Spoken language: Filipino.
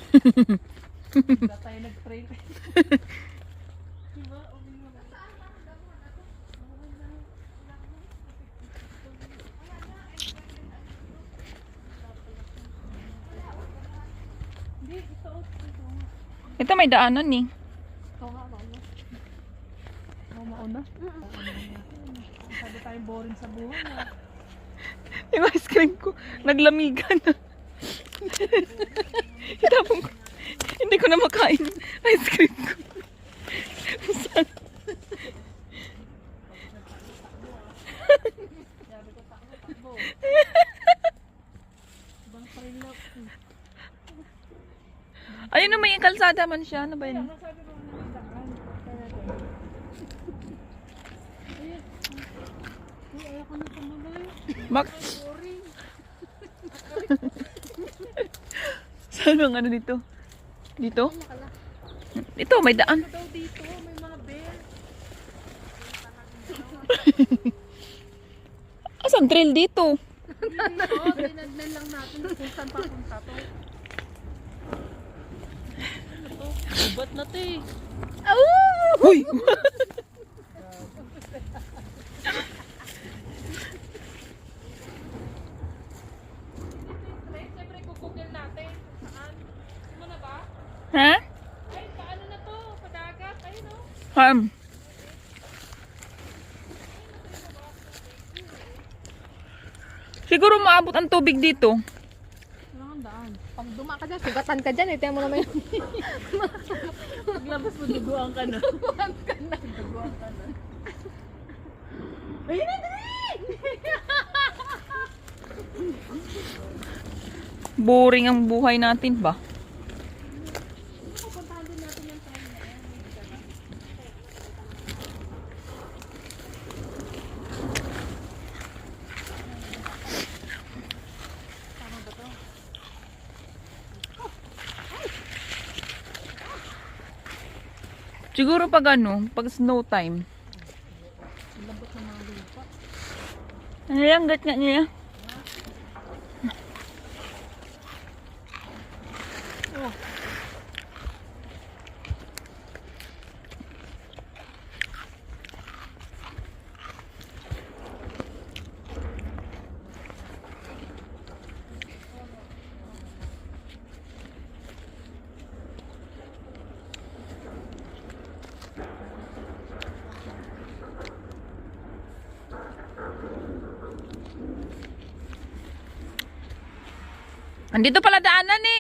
Wala tayo nag-train. Diba? Hindi, ito. Ito may daanan eh. Ito nga, mauna. Mauna? Sabi tayong boring sa buhay. Yung ice cream ko, naglamigan na. Itapon ko. Hindi ko na makain ice cream ko. Saan? Sabi ko, takbo. Ibang parilap. Ayun na, may kalsada man siya. Ano ba yun? Sabi ko, nagdaan. Ayun. Uy, ayoko na tumuloy. Bak Boring. saan ang ano dito? Dito? Ito, may daan. Ano daw dito? May mga bear. Asan trail dito? Oo, tinagnan lang natin kung saan papunta to. Ano to? Ubat na to eh. Uy! Siyempre, kukugil natin. Saan? Sino na ba? Ha? Ay, paano na to? Padagat? Ayun o. Siguro maabot ang tubig dito. Ano ang daan? Pag duma ka dyan, sugatan ka dyan. Ito mo naman yung Paglabas mo, duguan ka na. duguan ka na. Duguan ka na. Ayun na, dali! Boring ang buhay natin ba? Pupuntahan din natin yung train na yan. Tama ba to? Siguro pag ano, pag snow time. Lambot ng mga lupa. Ano lang, gat nga niya. Oh. Andito pala daanan eh.